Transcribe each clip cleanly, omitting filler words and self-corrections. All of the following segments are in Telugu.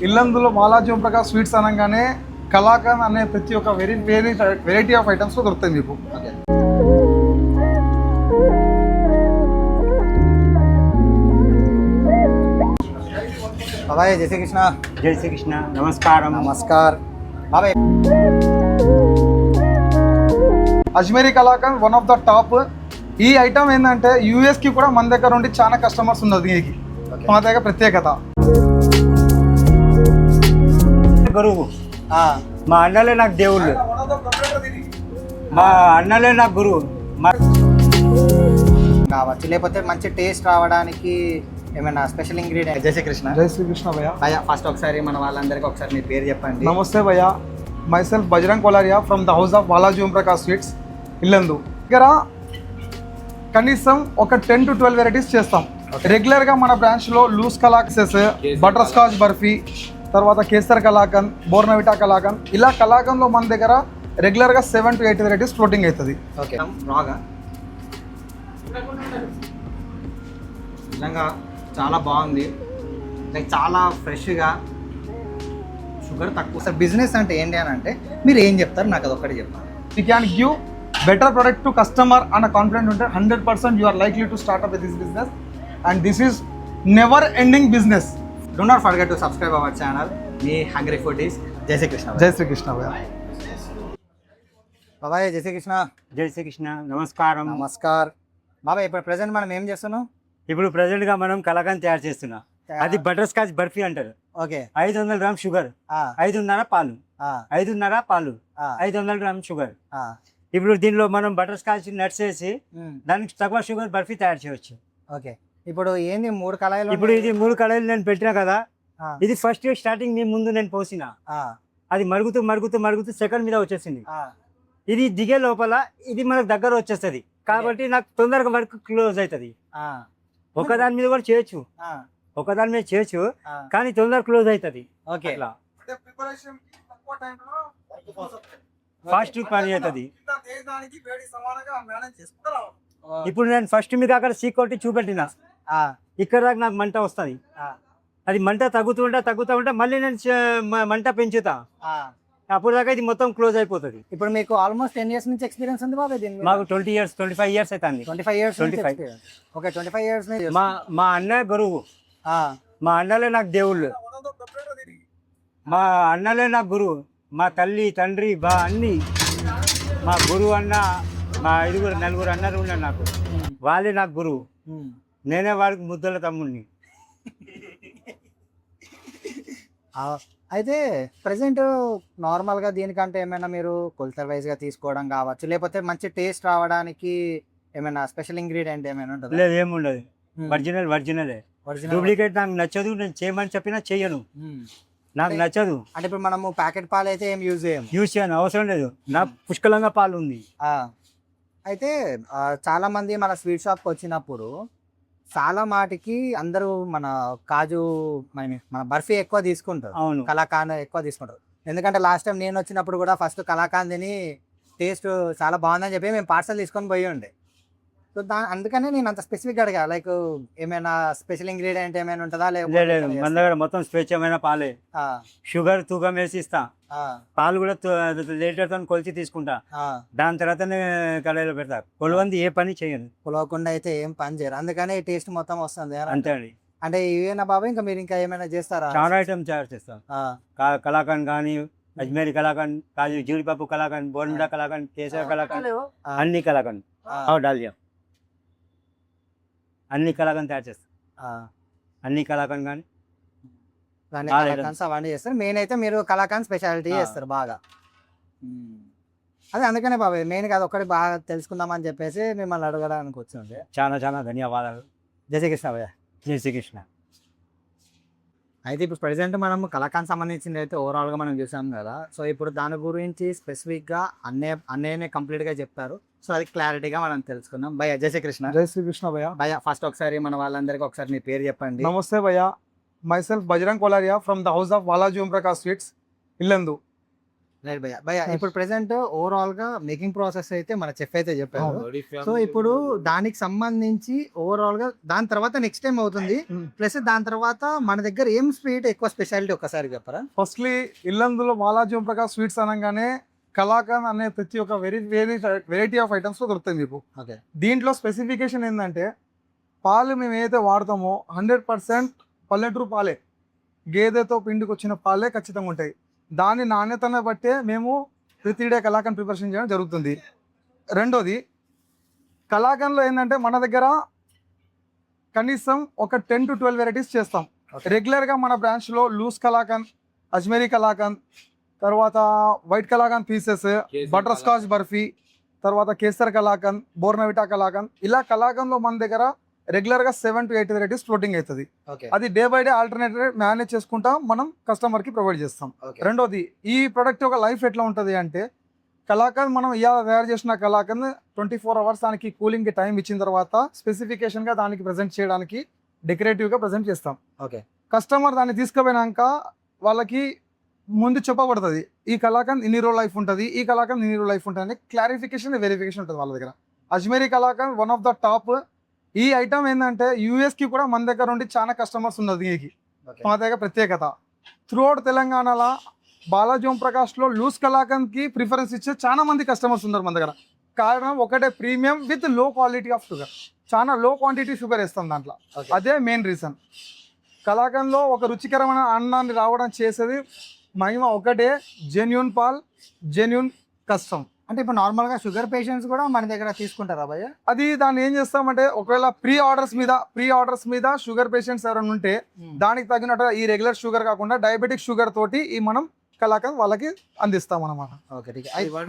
ఇల్లందులో బాలాజీ ఓం ప్రకాష్ స్వీట్స్ అనగానే కలాకండ్ అనే ప్రతి ఒక్క వెరైటీ ఆఫ్ ఐటమ్స్ దొరుకుతాయి మీకు. బాబాయ్ జై శ్రీకృష్ణ. జై శ్రీకృష్ణ. నమస్కారం. నమస్కార్ బాబాయ్. Ajmeri kalakand one of the top. ఈ ఐటమ్ ఏంటంటే యూఎస్కి కూడా మన దగ్గర ఉండి చాలా కస్టమర్స్ ఉన్నారు దీనికి. మా దగ్గర ప్రత్యేకత. గురువు మా అన్నలే నాకు దేవుళ్ళు, మా అన్నలే నాకు గురువు. కావచ్చు, లేకపోతే మంచి టేస్ట్ రావడానికి ఏమైనా స్పెషల్ ఇంగ్రీడియంట్? జై శ్రీకృష్ణ. జై శ్రీకృష్ణ భయ్య. భయ్య ఫస్ట్ ఒకసారి మన వాళ్ళందరికీ ఒకసారి మీ పేరు చెప్పండి. నమస్తే భయ్య, myself Bajrang Kolaria from the house of Balaji Om Prakash sweets Illandu. దగ్గర కనీసం ఒక 10 to 12 వెరైటీస్ చేస్తాం రెగ్యులర్గా. మన బ్రాంచ్లో లూస్ కలాక్సెస్, బటర్ స్కాచ్ బర్ఫీ, తర్వాత కేసర్ కలాకండ్, బోర్నవిటా కలాకండ్, ఇలా కలాకండ్లో మన దగ్గర రెగ్యులర్గా 7 to 8 వెరైటీస్ ఫ్లోటింగ్ అవుతుంది. ఓకే, రాగా నిజంగా చాలా బాగుంది, లైక్ చాలా ఫ్రెష్గా, షుగర్ తక్కువ. సార్ బిజినెస్ అంటే ఏంటి అని అంటే మీరు ఏం చెప్తారు నాకు అది ఒక్కటి చెప్పాలి. You can give better product to customer అన్న కాన్ఫిడెంట్ ఉంటే 100% you are likely to start up with this business and this is never ending business. Do not forget to subscribe our channel మీ హంగ్రీ ఫుడీస్. జై శ్రీకృష్ణ. జై శ్రీకృష్ణ భయ్య. బాబాయ్ జై శ్రీకృష్ణ. జై శ్రీకృష్ణ. నమస్కారం. నమస్కార్ బాబాయ్. ఇప్పుడు ప్రజెంట్ మనం ఏం చేస్తున్నాం? ఇప్పుడు ప్రజెంట్గా మనం కలాకండ్ తయారు చేస్తున్నాం. అది బటర్ స్కాచ్ బర్ఫీ అంటారు. ఓకే, 500 గ్రామ్ షుగర్, 5.5 పాలు, 5.5 పాలు, 500 గ్రామ్ షుగర్. ఇప్పుడు దీనిలో మనం బటర్ స్కాచ్ నట్స్ వేసి దానికి తక్కువ షుగర్ బర్ఫీ తయారు చేయవచ్చు. ఓకే, ఇప్పుడు ఏంది 3 కళాయిలు? ఇప్పుడు ఇది 3 కడాయిలు నేను పెట్టినా కదా, ఇది ఫస్ట్ స్టార్టింగ్ మీ ముందు నేను పోసిన, అది మరుగుతూ మరుగుతూ మరుగుతూ సెకండ్ మీద వచ్చేసింది. ఇది దిగే లోపల ఇది మనకు దగ్గర వచ్చేస్తుంది కాబట్టి నాకు తొందరగా వర్క్ క్లోజ్ అవుతుంది. ఒకదాని మీద కూడా చేయొచ్చు, ఒకదాని మీద చేయొచ్చు కానీ తొందరగా క్లోజ్ అవుతుంది. ఓకే, ఫాస్ట్ పని అవుతుంది. ఇప్పుడు నేను ఫస్ట్ మీకు అక్కడ సీక్ కొట్టి చూపెట్టిన, ఇక్కడ దాకా నాకు మంట వస్తుంది. అది మంట తగ్గుతూ ఉంటే మళ్ళీ నేను మంట పెంచుతా, అప్పుడు దాకా ఇది మొత్తం క్లోజ్ అయిపోతుంది. ఇప్పుడు మీకు ఆల్మోస్ట్ 10 years నుంచి ఎక్స్పీరియన్స్ ఉంది బాబా? మాకు 20 years 25 years అవుతుంది. 25 years. 25. Okay, 25 years. మా అన్న గురువు, మా అన్నలే నాకు దేవుళ్ళు, మా అన్నలే నాకు గురువు. మా తల్లి తండ్రి బా అన్ని మా గురువు అన్న, మా 4 అన్నలు ఉన్నారు నాకు, వాళ్ళే నాకు గురువు. నేనే వాడికి ముద్దల తమ్ముడిని. అయితే ప్రజెంట్ నార్మల్గా దీనికంటే ఏమైనా మీరు కొలతల వైజ్గా తీసుకోవడం కావచ్చు, లేకపోతే మంచి టేస్ట్ రావడానికి ఏమైనా స్పెషల్ ఇంగ్రీడియంట్ ఏమైనా ఉంటుంది? లేదు, ఏముండదు. ఒరిజినలే. డూప్లికేట్ నాకు నచ్చదు. నేను చేయమని చెప్పినా చెయ్యను, నాకు నచ్చదు. అంటే ఇప్పుడు మనము ప్యాకెట్ పాలు అయితే ఏం యూజ్ చేయను, అవసరం లేదు. నాకు పుష్కలంగా పాలు ఉంది. అయితే చాలా మంది మన స్వీట్ షాప్కి వచ్చినప్పుడు చాలా మాటికి అందరూ మన కాజు మన బర్ఫీ ఎక్కువ తీసుకుంటారు, అవును, కలాకాండ్ ఎక్కువ తీసుకుంటారు. ఎందుకంటే లాస్ట్ టైం నేను వచ్చినప్పుడు కూడా ఫస్ట్ కలాకాండ్ తిని టేస్ట్ చాలా బాగుందని చెప్పి మేము పార్సల్ తీసుకొని పోయి ఉండే. సో అందుకనే నేను అంత స్పెసిఫిక్గా అడిగా, లైక్ ఏమైనా స్పెషల్ ఇంగ్రీడియంట్ ఏమైనా ఉంటుందా? లేదు, మన దగ్గర మొత్తం స్వచ్ఛమైన పాలే. షుగర్ తూకం వేసి ఇస్తా, పాలు కూడా లీటర్తో కొలిచి తీసుకుంటా, దాని తర్వాతనే కడాయిలో పెడతా. కొలవంది ఏ పని చేయను, కొలవకుండా అయితే ఏం పని చేయరు, అందుకనే టేస్ట్ మొత్తం వస్తుంది. అంతే అండి. అంటే ఇవేనా బాబా, ఇంకా మీరు ఇంకా ఏమైనా చేస్తారా? చాలా ఐటమ్ తయారు చేస్తాం. కలాకండ్ కానీ, అజ్మేరీ కలాకండ్, కాజు జీడిపప్పు కలాకండ్, బోర్నవిటా కలాకండ్, కేసర్ కలాకండ్, అన్ని కలాకండ్, డాలియా అన్ని కలాకండ్ తయారు చేస్తాం. అన్ని కలాకండ్ కానీ అవన్నీ చేస్తారు. మెయిన్ అయితే మీరు కలాకండ్ స్పెషాలిటీ చేస్తారు బాగా. అదే అందుకనే బాబాయ్ మెయిన్ గా ఒకటి బాగా తెలుసుకుందామని చెప్పేసి మిమ్మల్ని అడగడానికి వచ్చింది. చాలా చాలా ధన్యవాదాలు. జై శ్రీకృష్ణ భయ్య. జై శ్రీకృష్ణ. అయితే ఇప్పుడు ప్రజెంట్ మనం కలాకండ్ సంబంధించింది అయితే ఓవరాల్గా మనం చూసాం కదా. సో ఇప్పుడు దాని గురించి స్పెసిఫిక్గా అన్నయ్యనే కంప్లీట్గా చెప్తారు. సో అది క్లారిటీగా మనం తెలుసుకుందాం. భయ్య జై శ్రీకృష్ణ. జై శ్రీకృష్ణ భయ్య. భయ్య ఫస్ట్ ఒకసారి మన వాళ్ళందరికీ ఒకసారి మీ పేరు చెప్పండి. నమస్తే భయ్య, myself Bajrang Kolaria from the house of Balaji Om Prakash sweets Illandu. Right భయ్య. భయ్య ఇప్పుడు ప్రెసెంట్ ఓవరాల్ గా మేకింగ్ ప్రాసెస్ అయితే మన చెఫ్ అయితే చెప్పారు. సో ఇప్పుడు దానికి సంబంధించి ఓవరాల్ గా దాని తర్వాత నెక్స్ట్ టైం అవుతుంది, ప్లస్ దాని తర్వాత మన దగ్గర ఏం స్వీట్ ఎక్కువ స్పెషాలిటీ ఒక్కసారి చెప్పరా? ఫస్ట్లీ ఇల్లందులో బాలాజీ ఓం ప్రకాష్ స్వీట్స్ అనగానే కలాకండ్ అనే ప్రతి ఒక్క వెరైటీ ఆఫ్ ఐటమ్స్ దొరుకుతాయి మీకు. ఓకే. దీంట్లో స్పెసిఫికేషన్ ఏంటంటే పాలు మేము ఏదైతే వాడతామో 100% పల్లెటూరు పాలే, గేదెతో పిండికి వచ్చిన పాలే ఖచ్చితంగా ఉంటాయి. దాని నాణ్యతను బట్టే మేము ప్రతి డే కలాకండ్ ప్రిపరేషన్ చేయడం జరుగుతుంది. రెండోది కలాకండ్లో ఏంటంటే మన దగ్గర కనీసం ఒక 10 to 12 వెరైటీస్ చేస్తాం. రెగ్యులర్గా మన బ్రాంచ్లో లూస్ కలాకండ్, అజ్మేరీ కలాకండ్, తర్వాత white kalakand pieces, butter scotch barfi, తర్వాత కేసర్ కలాకండ్, బోర్నవిటా కలాకండ్, ఇలా కలాకండ్లో మన దగ్గర రెగ్యులర్గా 7 to 8 వెరైటీస్ ఫ్లోటింగ్ అవుతుంది. అది day by day alternative manage చేసుకుంటా మనం కస్టమర్కి ప్రొవైడ్ చేస్తాం. రెండోది ఈ ప్రొడక్ట్ యొక్క లైఫ్ ఎట్లా ఉంటుంది అంటే కలాకండ్ మనం ఇవాళ తయారు చేసిన కలాకండ్ 24 hours దానికి కూలింగ్కి టైం ఇచ్చిన తర్వాత స్పెసిఫికేషన్గా దానికి ప్రజెంట్ చేయడానికి డెకరేటివ్గా ప్రజెంట్ చేస్తాం. ఓకే. కస్టమర్ దాన్ని తీసుకుపోయినాక వాళ్ళకి ముందు చెప్పబడుతుంది ఈ కలాకండ్ ఇన్ని రోజులు లైఫ్ ఉంటుంది, ఈ కలాకండ్ ఇన్ని రోజులు లైఫ్ ఉంటుంది అని క్లారిఫికేషన్ వెరిఫికేషన్ ఉంటుంది వాళ్ళ దగ్గర. Ajmeri kalakand one of the top. ఈ ఐటమ్ ఏంటంటే యూఎస్కి కూడా మన దగ్గర ఉండి చాలా కస్టమర్స్ ఉన్నారు. దీనికి మా దగ్గర ప్రత్యేకత. త్రూఅవుట్ తెలంగాణలో బాలాజీ ఓం ప్రకాష్లో లూస్ కలాకండ్కి ప్రిఫరెన్స్ ఇచ్చే చాలా మంది కస్టమర్స్ ఉన్నారు మన దగ్గర. కారణం ఒకటే, ప్రీమియం విత్ లో క్వాలిటీ ఆఫ్ షుగర్, చాలా లో క్వాంటిటీ షుగర్ వేస్తాం దాంట్లో. అదే మెయిన్ రీజన్. కలాకండ్లో ఒక రుచికరమైన అన్నాన్ని రావడం చేసేది మహిమ ఒకటే, జెన్యూన్ పాల్, జెన్యూన్ కస్టమ్. అంటే ఇప్పుడు నార్మల్గా షుగర్ పేషెంట్స్ కూడా మన దగ్గర తీసుకుంటారా భయ్య? అది దాన్ని ఏం చేస్తామంటే ఒకవేళ ప్రీ ఆర్డర్స్ మీద షుగర్ పేషెంట్స్ ఎవరైనా ఉంటే దానికి తగినట్టు ఈ రెగ్యులర్ షుగర్ కాకుండా డయాబెటిక్ షుగర్ తోటి ఈ మనం కలాకండ్ వాళ్ళకి అందిస్తాం అన్నమాట. ఓకే.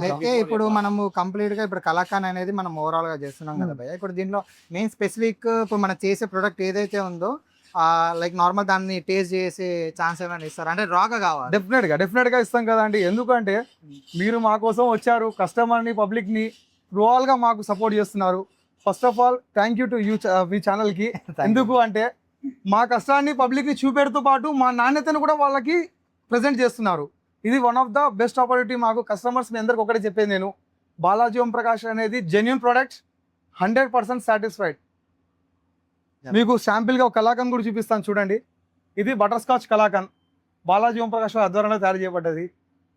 అయితే ఇప్పుడు మనము కంప్లీట్ గా ఇప్పుడు కలాకండ్ అనేది మనం ఓవరాల్ గా చేస్తున్నాం కదా భయ్య. ఇప్పుడు దీనిలో మెయిన్ స్పెసిఫిక్ ఇప్పుడు మనం చేసే ప్రొడక్ట్ ఏదైతే ఉందో లైక్ నార్మల్ దాన్ని టేస్ట్ చేసే ఛాన్స్ ఏమైనా ఇస్తారు అంటే రాగా కావాలి? డెఫినెట్ గా ఇస్తాం కదండి. ఎందుకంటే మీరు మా కోసం వచ్చారు, కస్టమర్ని పబ్లిక్ని గా మాకు సపోర్ట్ చేస్తున్నారు. First of all thank you to you మీ ఛానల్కి. ఎందుకు అంటే మా కష్టాన్ని పబ్లిక్ని చూపెడుతూ పాటు మా నాణ్యతను కూడా వాళ్ళకి ప్రజెంట్ చేస్తున్నారు. ఇది one of the best opportunity మాకు. కస్టమర్స్ మీ అందరికి ఒకటే చెప్పేది నేను, బాలాజీ ఓం ప్రకాష్ అనేది జెన్యూన్ ప్రొడక్ట్, 100% సాటిస్ఫైడ్. మీకు శాంపిల్గా ఒక కలాకండ్ కూడా చూపిస్తాను చూడండి. ఇది బటర్ స్కాచ్ కలాకండ్, బాలాజీ ఓం ప్రకాష్ ఆధ్వర్యంలో తయారు చేయబడ్డది.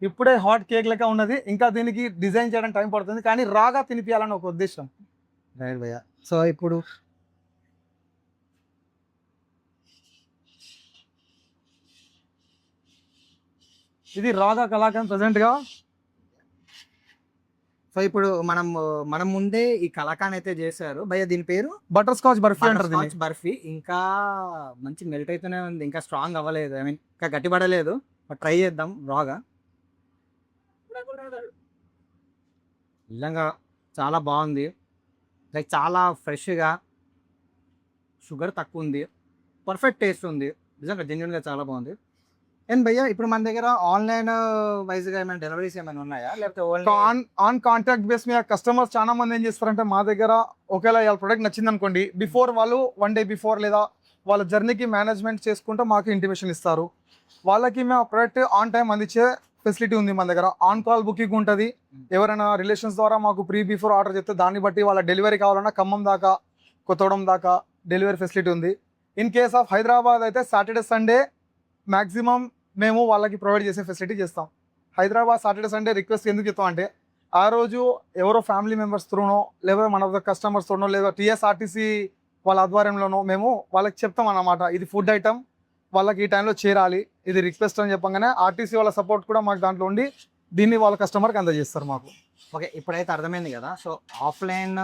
ఇప్పుడే హాట్ కేక్ లెక్క ఉన్నది, ఇంకా దీనికి డిజైన్ చేయడానికి టైం పడుతుంది, కానీ రాగా తినిపించాలని ఒక ఉద్దేశం. రైట్ భయ్య. సో ఇప్పుడు ఇది రాగా కలాకండ్ ప్రజెంట్గా. సో ఇప్పుడు మనం ముందే ఈ కలాకండ్ అయితే చేశారు భయ్య. దీని పేరు బటర్ స్కాచ్ బర్ఫీ అంటారు. బర్ఫీ ఇంకా మంచి మెల్ట్ అయితేనే ఉంది, ఇంకా స్ట్రాంగ్ అవ్వలేదు, ఐ మీన్ ఇంకా గట్టిపడలేదు. ట్రై చేద్దాం రాగా. నిజంగా చాలా బాగుంది, లైక్ చాలా ఫ్రెష్గా, షుగర్ తక్కువ ఉంది, పర్ఫెక్ట్ టేస్ట్ ఉంది, నిజంగా జెన్యున్గా చాలా బాగుంది. అండ్ భయ్య ఇప్పుడు మన దగ్గర ఆన్లైన్ వైజ్గా ఏమైనా డెలివరీస్ ఏమైనా ఉన్నాయా, లేకపోతే ఆన్ కాంటాక్ట్ బేస్ మీద కస్టమర్స్ చాలా మంది ఏం చేస్తారంటే మా దగ్గర ఒకవేళ వాళ్ళ ప్రొడక్ట్ నచ్చింది అనుకోండి, బిఫోర్ వాళ్ళు 1 day బిఫోర్ లేదా వాళ్ళ జర్నీకి మేనేజ్మెంట్ చేసుకుంటూ మాకు ఇంటిమేషన్ ఇస్తారు. వాళ్ళకి మేము ప్రొడక్ట్ ఆన్ టైం అందించే ఫెసిలిటీ ఉంది మన దగ్గర. ఆన్ కాల్ బుకింగ్ ఉంటుంది. ఎవరైనా రిలేషన్స్ ద్వారా మాకు బిఫోర్ ఆర్డర్ చెప్తే దాన్ని బట్టి వాళ్ళ డెలివరీ కావాలన్నా ఖమ్మం దాకా, కొత్తగూడెం దాకా డెలివరీ ఫెసిలిటీ ఉంది. ఇన్ కేస్ ఆఫ్ హైదరాబాద్ అయితే సాటర్డే సండే మ్యాక్సిమం మేము వాళ్ళకి ప్రొవైడ్ చేసే ఫెసిలిటీ చేస్తాం. హైదరాబాద్ సాటర్డే సండే రిక్వెస్ట్ ఎందుకు చెప్తాం అంటే ఆ రోజు ఎవరో ఫ్యామిలీ మెంబర్స్ త్రూనో, లేదా మన కస్టమర్స్ త్రూనో, లేదా టీఎస్ఆర్టీసీ వాళ్ళ ఆధ్వర్యంలోనో మేము వాళ్ళకి చెప్తాం అన్నమాట. ఇది ఫుడ్ ఐటమ్ వాళ్ళకి ఈ టైంలో చేరాలి, ఇది రిక్వెస్ట్ అని చెప్పగానే ఆర్టీసీ వాళ్ళ సపోర్ట్ కూడా మాకు దాంట్లో ఉండి దీన్ని వాళ్ళ కస్టమర్కి అందజేస్తారు మాకు. ఓకే, ఇప్పుడైతే అర్థమైంది కదా. సో ఆఫ్లైన్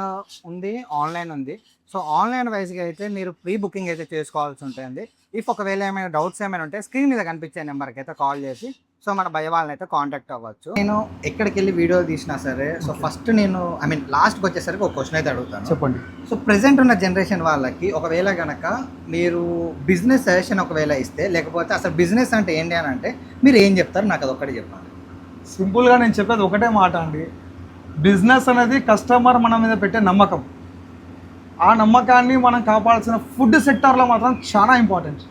ఉంది, ఆన్లైన్ ఉంది. సో ఆన్లైన్ వైజ్గా అయితే మీరు ప్రీ బుకింగ్ అయితే చేసుకోవాల్సి ఉంటుంది. ఇఫ్ ఒకవేళ ఏమైనా డౌట్స్ ఏమైనా ఉంటే స్క్రీన్ మీద కనిపించే నెంబర్కి అయితే కాల్ చేసి సో మన భయ వాళ్ళని అయితే కాంటాక్ట్ అవ్వచ్చు. నేను ఎక్కడికి వెళ్ళి వీడియో తీసినా సరే, సో ఫస్ట్ నేను లాస్ట్కి వచ్చేసరికి ఒక క్వశ్చన్ అయితే అడుగుతాను. చెప్పండి. సో ప్రెసెంట్ ఉన్న జనరేషన్ వాళ్ళకి ఒకవేళ కనుక మీరు బిజినెస్ సజెషన్ ఒకవేళ ఇస్తే, లేకపోతే అసలు బిజినెస్ అంటే ఏంటి అని అంటే మీరు ఏం చెప్తారు? నాకు అది ఒక్కటి చెప్పండి. సింపుల్గా నేను చెప్పేది ఒకటే మాట అండి, బిజినెస్ అనేది కస్టమర్ మన మీద పెట్టే నమ్మకం. ఆ నమ్మకాన్ని మనం కాపాడాల్సిన ఫుడ్ సెక్టార్లో మాత్రం చాలా ఇంపార్టెంట్.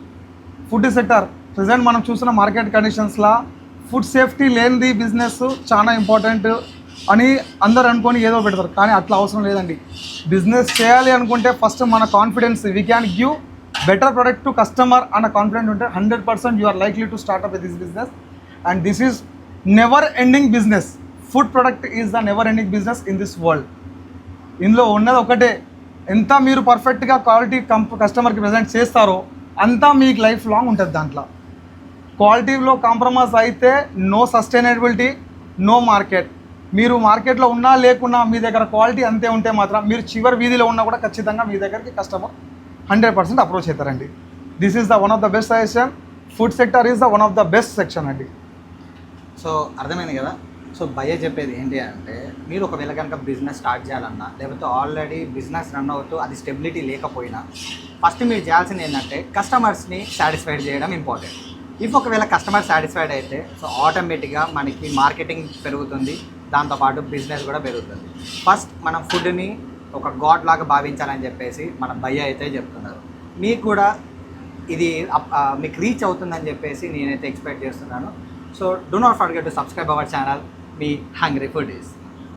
ఫుడ్ సెక్టార్ ప్రజెంట్ మనం చూసిన మార్కెట్ కండిషన్స్లో ఫుడ్ సేఫ్టీ లేనిది బిజినెస్ చాలా ఇంపార్టెంట్ అని అందరు అనుకొని ఏదో పెడతారు, కానీ అట్లా అవసరం లేదండి. బిజినెస్ చేయాలి అనుకుంటే ఫస్ట్ మన confidence, we can give better product to customer అన్న కాన్ఫిడెంట్ ఉంటే 100% you are likely to startup with this business. And this is never ending business. Food product is the never ending business in this world. ఇందులో ఉన్నది ఒకటే, ఎంత మీరు పర్ఫెక్ట్గా క్వాలిటీ కస్టమర్కి ప్రజెంట్ చేస్తారో అంతా మీకు లైఫ్ లాంగ్ ఉంటుంది. దాంట్లో క్వాలిటీలో కాంప్రమైజ్ అయితే నో సస్టైనబిలిటీ, నో మార్కెట్. మీరు మార్కెట్లో ఉన్నా లేకున్నా మీ దగ్గర క్వాలిటీ అంతే ఉంటే మాత్రం మీరు చివరి వీధిలో ఉన్నా కూడా ఖచ్చితంగా మీ దగ్గరికి కస్టమర్ 100% అప్రోచ్ అవుతారండి. This is the one of the best suggestion. Food sector is the one of the best section అండి. సో అర్థమైంది కదా. సో భయ్య చెప్పేది ఏంటి అంటే, మీరు ఒకవేళ కనుక బిజినెస్ స్టార్ట్ చేయాలన్నా, లేకపోతే ఆల్రెడీ బిజినెస్ రన్ అవుతూ అది స్టెబిలిటీ లేకపోయినా, ఫస్ట్ మీరు చేయాల్సింది ఏంటంటే కస్టమర్స్ని సాటిస్ఫైడ్ చేయడం ఇంపార్టెంట్. ఇఫ్ ఒకవేళ కస్టమర్ సాటిస్ఫైడ్ అయితే సో ఆటోమేటిక్గా మనకి మార్కెటింగ్ పెరుగుతుంది, దాంతోపాటు బిజినెస్ కూడా పెరుగుతుంది. ఫస్ట్ మనం ఫుడ్ని ఒక గాడ్ లాగా భావించాలని చెప్పేసి మన భయ్య అయితే చెప్తున్నారు. మీకు కూడా ఇది మీకు రీచ్ అవుతుందని చెప్పేసి నేనైతే ఎక్స్పెక్ట్ చేస్తున్నాను. So do not forget to subscribe our channel, మీ హంగ్రీ ఫుడీస్.